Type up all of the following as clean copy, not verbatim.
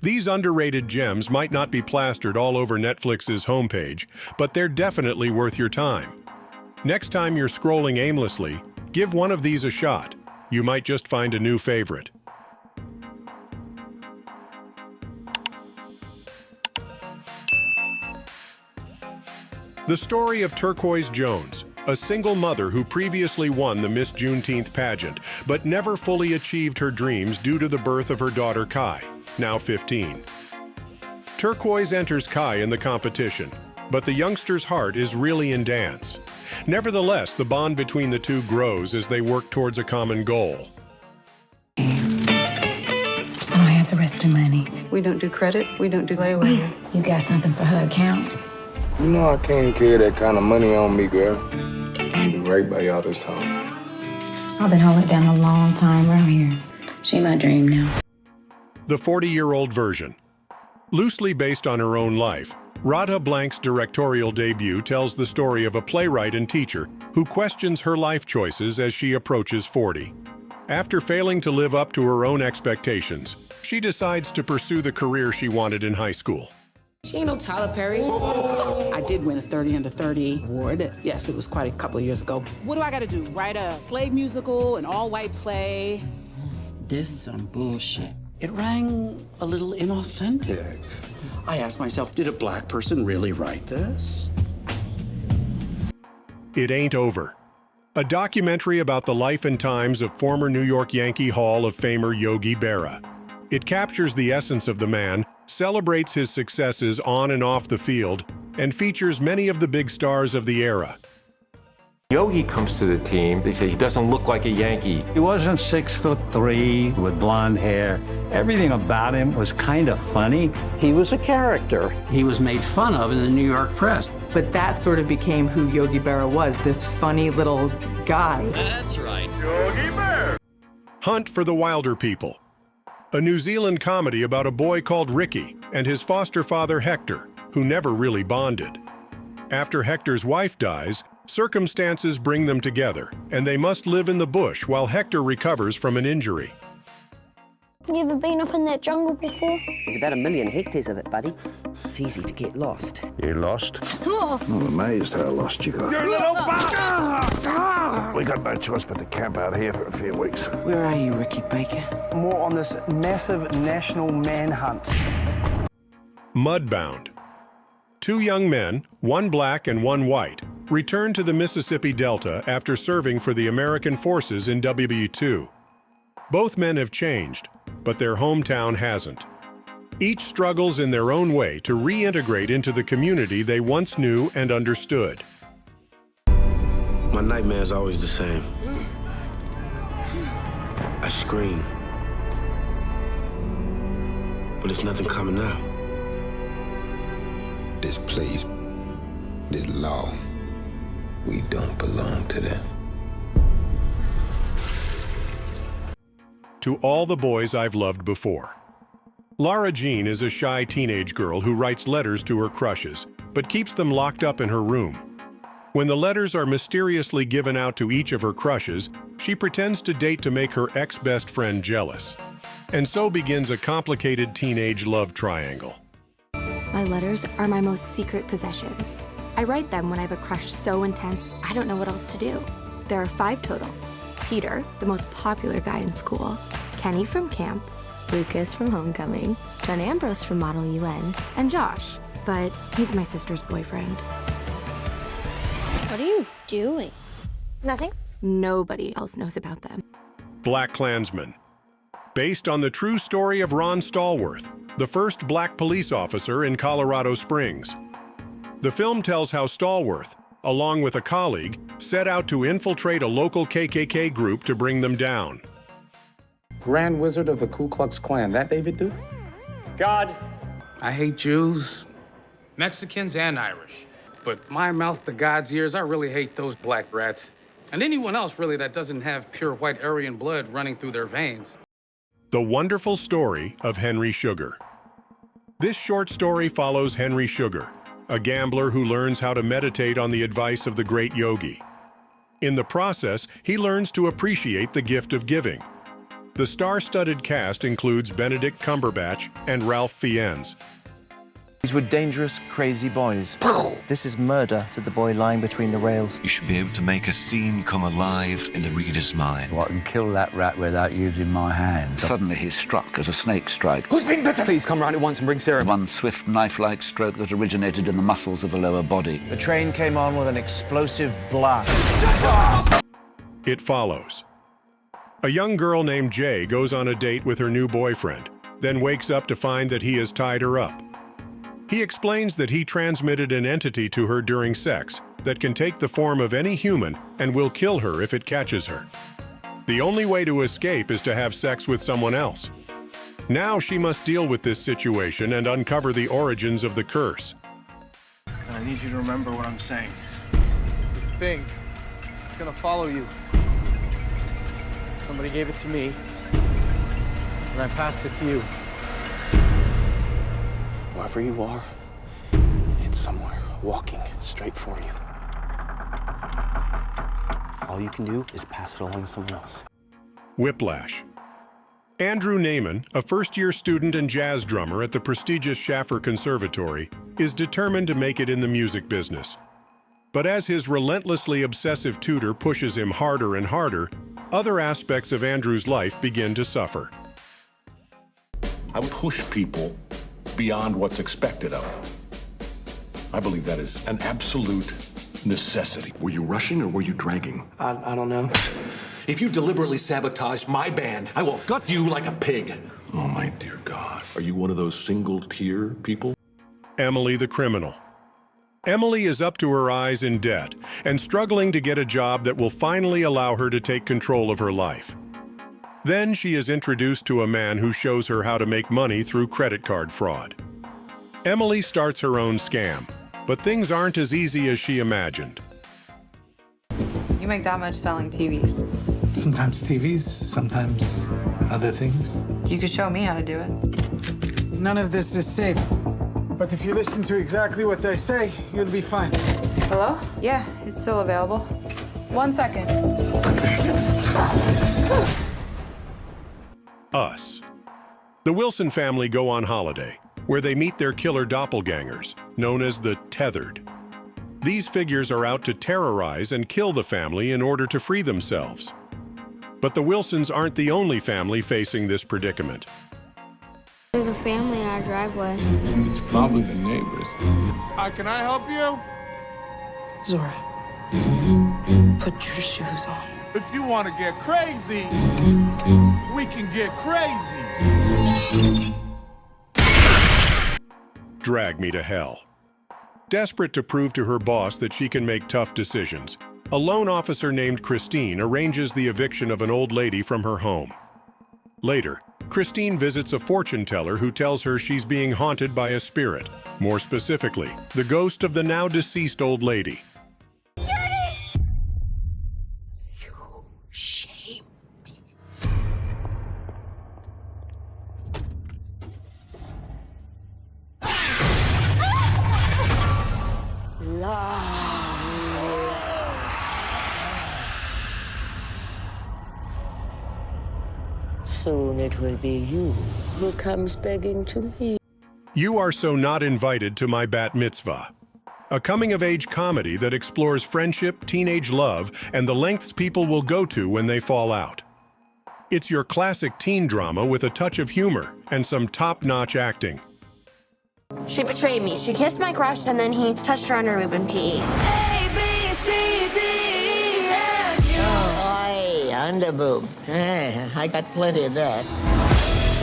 These underrated gems might not be plastered all over Netflix's homepage, but they're definitely worth your time. Next time you're scrolling aimlessly, give one of these a shot. You might just find a new favorite. The story of Turquoise Jones, a single mother who previously won the Miss Juneteenth pageant, but never fully achieved her dreams due to the birth of her daughter Kai, now 15. Turquoise enters Kai in the competition, but the youngster's heart is really in dance. Nevertheless, the bond between the two grows as they work towards a common goal. I don't have the rest of the money. We don't do credit, we don't do layaway. You got something for her account? You know I can't carry that kind of money on me, girl. I'll be right by y'all this time. I've been holding it down a long time around here. She my dream now. The 40-year-old version. Loosely based on her own life, Radha Blank's directorial debut tells the story of a playwright and teacher who questions her life choices as she approaches 40. After failing to live up to her own expectations, she decides to pursue the career she wanted in high school. She ain't no Tyler Perry. I did win a 30 under 30 award. Yes, it was quite a couple of years ago. What do I gotta do? Write a slave musical, an all-white play? This some bullshit. It rang a little inauthentic. I asked myself, did a black person really write this? It Ain't Over. A documentary about the life and times of former New York Yankee Hall of Famer Yogi Berra. It captures the essence of the man, celebrates his successes on and off the field, and features many of the big stars of the era. Yogi comes to the team, they say he doesn't look like a Yankee. He wasn't 6'3" with blonde hair. Everything about him was kind of funny. He was a character. He was made fun of in the New York press. But that sort of became who Yogi Berra was, this funny little guy. That's right. Yogi Berra. Hunt for the Wilderpeople. A New Zealand comedy about a boy called Ricky and his foster father Hector, who never really bonded. After Hector's wife dies, circumstances bring them together, and they must live in the bush while Hector recovers from an injury. You ever been up in that jungle before? There's about 1 million hectares of it, buddy. It's easy to get lost. You lost? Oh. I'm amazed how lost you got. You little bastard! We got no choice but to camp out here for a few weeks. Where are you, Ricky Baker? More on this massive national manhunt. Mudbound. Two young men, one black and one white, return to the Mississippi Delta after serving for the American forces in WW2. Both men have changed, but their hometown hasn't. Each struggles in their own way to reintegrate into the community they once knew and understood. My nightmare's always the same. I scream, but it's nothing coming out. This place, this law, we don't belong to them. To all the boys I've loved before. Lara Jean is a shy teenage girl who writes letters to her crushes, but keeps them locked up in her room. When the letters are mysteriously given out to each of her crushes, she pretends to date to make her ex-best friend jealous. And so begins a complicated teenage love triangle. My letters are my most secret possessions. I write them when I have a crush so intense, I don't know what else to do. There are 5 total. Peter, the most popular guy in school, Kenny from camp, Lucas from homecoming, John Ambrose from Model UN, and Josh, but he's my sister's boyfriend. What are you doing? Nothing. Nobody else knows about them. BlacKkLansman. Based on the true story of Ron Stallworth, the first black police officer in Colorado Springs. The film tells how Stallworth, along with a colleague, set out to infiltrate a local KKK group to bring them down. Grand Wizard of the Ku Klux Klan, that David Duke? God. I hate Jews, Mexicans, and Irish. But my mouth to God's ears, I really hate those black rats. And anyone else, really, that doesn't have pure white Aryan blood running through their veins. The Wonderful Story of Henry Sugar. This short story follows Henry Sugar, a gambler who learns how to meditate on the advice of the great yogi. In the process, he learns to appreciate the gift of giving. The star-studded cast includes Benedict Cumberbatch and Ralph Fiennes. These were dangerous, crazy boys. This is murder, said the boy lying between the rails. You should be able to make a scene come alive in the reader's mind. Well, I can kill that rat without using my hands. Suddenly he's struck as a snake strike. Who's been bitten? Please come round at once and bring serum. One swift knife-like stroke that originated in the muscles of the lower body. The train came on with an explosive blast. It follows. A young girl named Jay goes on a date with her new boyfriend, then wakes up to find that he has tied her up. He explains that he transmitted an entity to her during sex that can take the form of any human and will kill her if it catches her. The only way to escape is to have sex with someone else. Now she must deal with this situation and uncover the origins of the curse. I need you to remember what I'm saying. This thing, it's gonna follow you. Somebody gave it to me, and I passed it to you. Wherever you are, it's somewhere walking straight for you. All you can do is pass it along to someone else. Whiplash. Andrew Naiman, a first-year student and jazz drummer at the prestigious Schaffer Conservatory, is determined to make it in the music business. But as his relentlessly obsessive tutor pushes him harder and harder, other aspects of Andrew's life begin to suffer. I would push people beyond what's expected of them. I believe that is an absolute necessity. Were you rushing or were you dragging? I don't know. If you deliberately sabotage my band, I will gut you like a pig. Oh, my dear God. Are you one of those single-tier people? Emily the criminal. Emily is up to her eyes in debt and struggling to get a job that will finally allow her to take control of her life. Then she is introduced to a man who shows her how to make money through credit card fraud. Emily starts her own scam, but things aren't as easy as she imagined. You make that much selling TVs. Sometimes TVs, sometimes other things. You could show me how to do it. None of this is safe. But if you listen to exactly what they say, you'll be fine. Hello? Yeah, it's still available. 1 second. Us. The Wilson family go on holiday, where they meet their killer doppelgangers, known as the Tethered. These figures are out to terrorize and kill the family in order to free themselves. But the Wilsons aren't the only family facing this predicament. There's a family in our driveway. It's probably the neighbors. Can I help you? Zora, put your shoes on. If you want to get crazy, we can get crazy. Drag me to hell. Desperate to prove to her boss that she can make tough decisions, a loan officer named Christine arranges the eviction of an old lady from her home. Later, Christine visits a fortune teller who tells her she's being haunted by a spirit, more specifically, the ghost of the now deceased old lady. Shame me. Soon it will be you who comes begging to me. You Are So Not Invited to My Bat Mitzvah, a coming-of-age comedy that explores friendship, teenage love, and the lengths people will go to when they fall out. It's your classic teen drama with a touch of humor and some top-notch acting. She betrayed me. She kissed my crush, and then he touched her underboob in PE. A, B, C, D, E, F, U. Oi, underboob. I got plenty of that.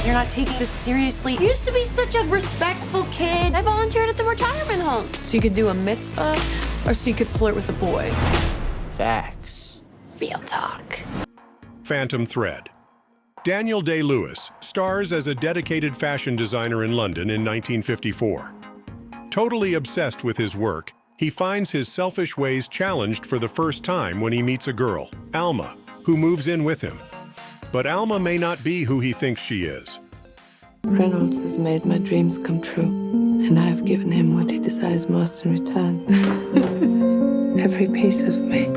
You're not taking this seriously. You used to be such a respectful kid. I volunteered at the retirement home. So you could do a mitzvah, or so you could flirt with a boy. Facts. Real talk. Phantom Thread. Daniel Day-Lewis stars as a dedicated fashion designer in London in 1954. Totally obsessed with his work, he finds his selfish ways challenged for the first time when he meets a girl, Alma, who moves in with him. But Alma may not be who he thinks she is. Reynolds has made my dreams come true, and I have given him what he desires most in return. Every piece of me.